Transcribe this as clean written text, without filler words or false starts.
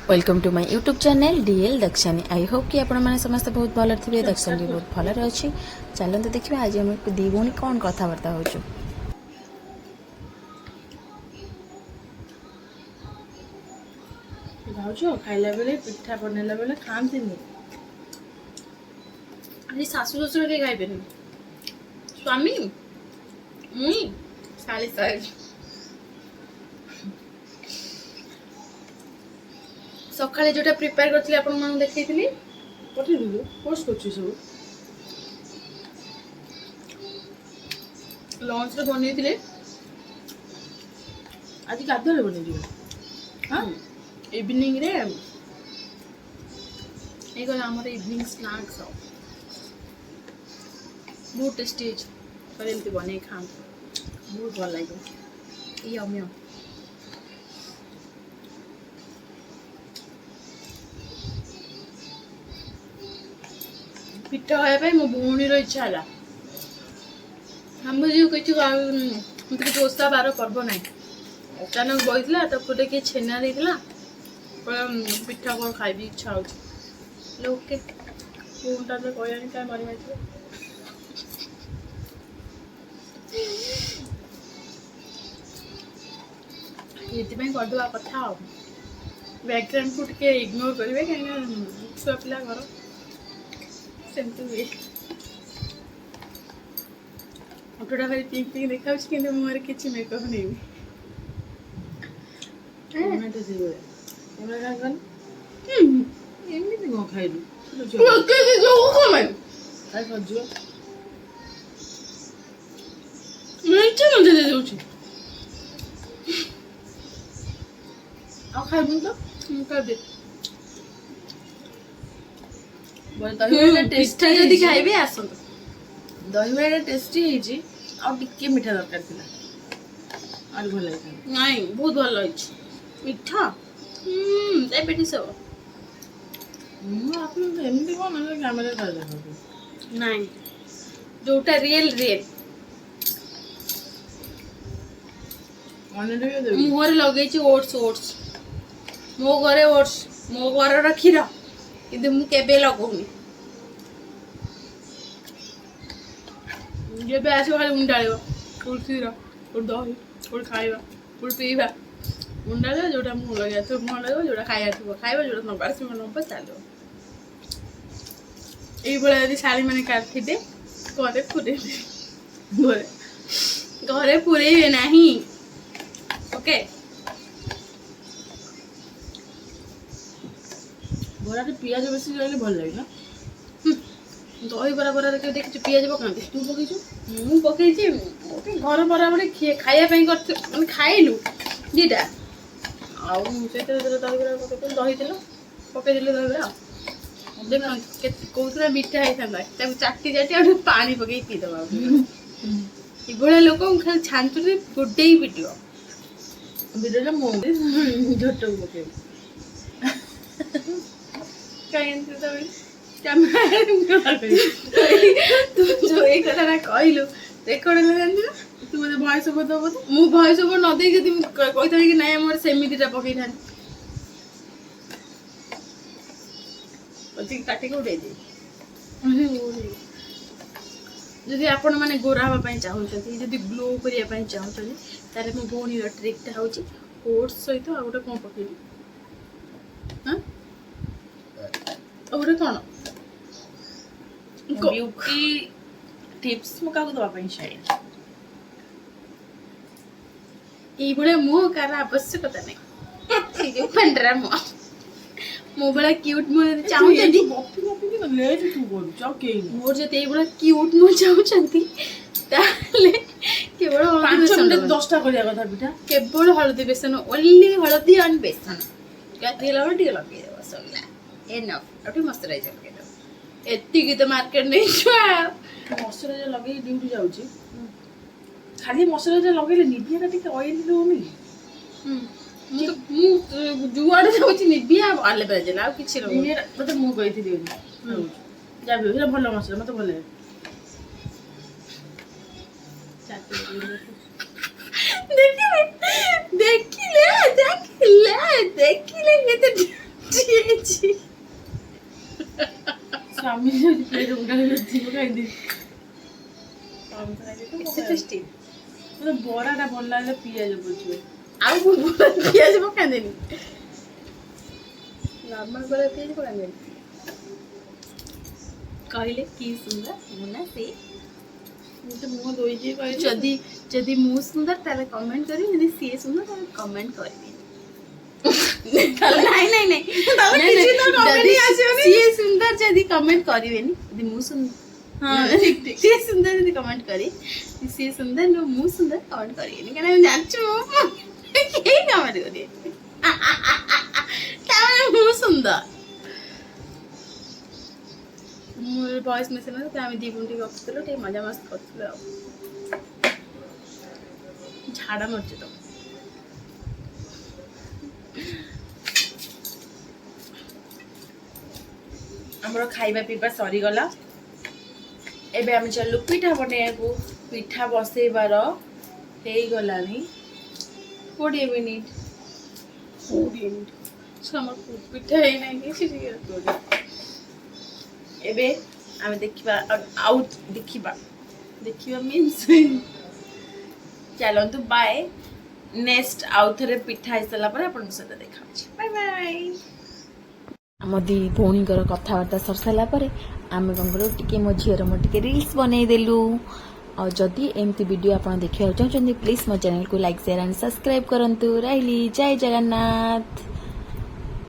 Welcome to my YouTube channel DL Dakshani. I hope कि आपण मैंने समस्त बहुत भल थे। दक्षानी भी बहुत भल अच्छी। चलते देखिए आज आम दी भौणी कौन कथबार्ता हो। भाज खाइला बेले पिठा बनैला बेले खाती आज शाशु शशुर के खाइबे स्वामी मुई साली साहेब सकाଳେ जोटा प्रिपेयर करथिले आपण मन देखैथिली पठै दिलु पोस्ट करछि सब लंच रे बनैथिले आज गाधले बनै दियो हां इवनिंग रे ए गला हमर इवनिंग स्नैक्स बहुत टेस्टी पर एमती बनै खाम बहुत भल लागो यम यम पिठा खाया मो भौणी इच्छा है हम किसी किसी ओषा बार पर्व ना अचानक बही तपटे किए छेना देला पिठा कौन खाई इच्छा हो ओके फोनटा तो कहनी क्या मरी ये करदे कथा बैकग्राउंड को टे इग्नोर करेंगे कहीं छुआ पिला घर सेमती हुए फोटोटा भाई पिंक पिंक देखा कि मुहर किसी मेकअप नहीं एमती कौन खाइलु खाइबुन तो खाइबे दही खाइबे आसत दही टेस्टी है और टिके मीठा दरकार थिला और भल नहीं बहुत भल मीठा डायबिटीज हो आपन एमती कोन कैमरा कर देखो नहीं जोटा रियल रियल मुहर लगे ओट्स ओट्स मो घरे ओट्स मो घर क्षीर कि मुझे लगौनी जब आस खाली उंडाल क्षीर दही कोई खाइबा कोई पीवा उंडाल जोटा मुँह लगे तो मुँह लगे जोटा खाया थो खाइबा जोटा नबार से नब चलो ये शाड़ी मैंने काटिदे घरे पुरे घरे पुरे ना ओके बड़ा पियाज बेस रही भल लगे ना दही बरा बरा देखी पियाज पकाते तू पकईचु मु पकई घर बरा बड़े खायापी मैंने खाइलु दीटा आउ से दही बरा पकई दही तेल पकई दे दही बरा देख कौन मीठा होता चाटी चाटी आ पानी पकई पीदबा ये लोक खाली छांचुरे गोटे ही पिटिव भिडियो मो झोट पकई तू जो ये कथा कहलु रेकर्ड जानी तू मत भॉइस ओवर दब मु भॉइस ओवर न दे जदि कहि कि नहीं मोर सेमितिटा पकई थान काटी को उड़े दे जदि आपण माने गोरा हवा पई चाहउछथि जदि ग्लो करिया पई चाहउछथि तारे मो भौणी रो ट्रिकटा होची ओट्स सहित आ गोटे कोन पकईली हां और कौन ब्यूटी टिप्स मुका दवा पई चाहिए ई बळे मुह कार आवश्यकता नहीं ये पंडरा मुह मो बड़ा क्यूट मो चाहू जदी बॉपी बॉपी के ले तू बोल चके मोर जते ई बड़ा क्यूट मो चाहू चंती ताले केवल 5 मिनिट 10 टा करिया कथा बिटा केवल हळदी बेसन ओनली हळदी एंड बेसन गाती लवटी लगे बसला एनफ अभी मॉइस्चराइजर के दो एत्ती की तो मार्केट नहीं छुआ मॉइस्चराइजर लगे ड्यूटी जाउची खाली मॉइस्चराइजर लगेले निभिया का टिके ऑयल होनी मु जुआडे जाउची निभिया आले बेजे ना किछि रो मतलब मु गई थी देनी जाबे हेला भलो मॉइस्चर मते भले देखिले देखिले देखिले देखिले ये ଟେଷ୍ଟି ବରାଟା ଭଲ ଲାଗିଲେ ପିଆଜ ବୁଝିବେ। ଆଉ ପିଆଜ ପକାନ୍ତିନି ନର୍ମାଲ ବରା ପିଆଜ ପକାନ୍ତିନି କହିଲେ କି ସୁନ୍ଦର ମୁଁ ନା ସେଇ ମୁହଁ ଧୋଇଛି କହିଲି ଯଦି ମୁଁ ସୁନ୍ଦର ତାହେଲେ କମେଣ୍ଟ କରିବି ଯଦି ସିଏ ସୁନ୍ଦର ତାହେଲେ କମେଣ୍ଟ କରିବି ନାଇଁ ସିଏ ସୁନ୍ଦର ଯଦି କମେଣ୍ଟ କରିବେନି ଯଦି ମୁଁ ସୁନ୍ଦର ସିଏ ସୁନ୍ଦର ଯଦି କମେଣ୍ଟ କରି ସିଏ ସୁନ୍ଦର ମୁଁ ସୁନ୍ଦର କମେଣ୍ଟ କରିବେନି କାରଣ ମୁଁ ଜାଣିଛୁ କେହି କମେଣ୍ଟ କରିବେ ତାମାନେ ମୁଁ ସୁନ୍ଦର ମୁଁ ଭଏସ୍ ମେସେଜ ଆମେ ଦି ଭଉଣୀ ଟିକେ ଗପୁଥିଲୁ ଟିକେ ମଜାମସ୍ତି କରୁଥିଲୁ ଆଉ ଝାଡ଼ା ମାରୁଛି ତ ଆମର ଖାଇବା ପିଇବା ସରିଗଲା। ଏବେ ଆମେ ଚାଲୁ ପିଠା ବନେଇବାକୁ। ପିଠା ବସେଇବାର ହେଇଗଲାଣି 20 ମିନିଟ୍। ଆମର ପିଠା ହେଇନାହିଁ କିଛି ଟିକେ ଏବେ ଆମେ ଦେଖିବା ଆଉ ଦେଖିବା ମିନ୍ସ ଚାଲନ୍ତୁ ବାଏ। ନେକ୍ସଟ ଆଉ ଥରେ ପିଠା ହେଇସାରିଲା ପରେ ଆପଣଙ୍କ ସହିତ ଦେଖା ହଉଛି। Bye bye. ଆମ ଦି ଭଉଣୀଙ୍କର କଥାବାର୍ତ୍ତା ସରିସାରିଲା ପରେ ଆମେ କ'ଣ କଲୁ ଟିକେ ମୋ ଝିଅର ମୁଁ ଟିକେ ରିଲ୍ସ ବନେଇଦେଲୁ। ଆଉ ଯଦି ଏମିତି ଭିଡ଼ିଓ ଆପଣ ଦେଖିବାକୁ ଚାହୁଁଛନ୍ତି ପ୍ଲିଜ୍ ମୋ ଚ୍ୟାନେଲକୁ ଲାଇକ୍ ସେୟାର ଆଣ୍ଡ ସବସ୍କ୍ରାଇବ୍ କରନ୍ତୁ। ରହିଲି, ଜୟ ଜଗନ୍ନାଥ।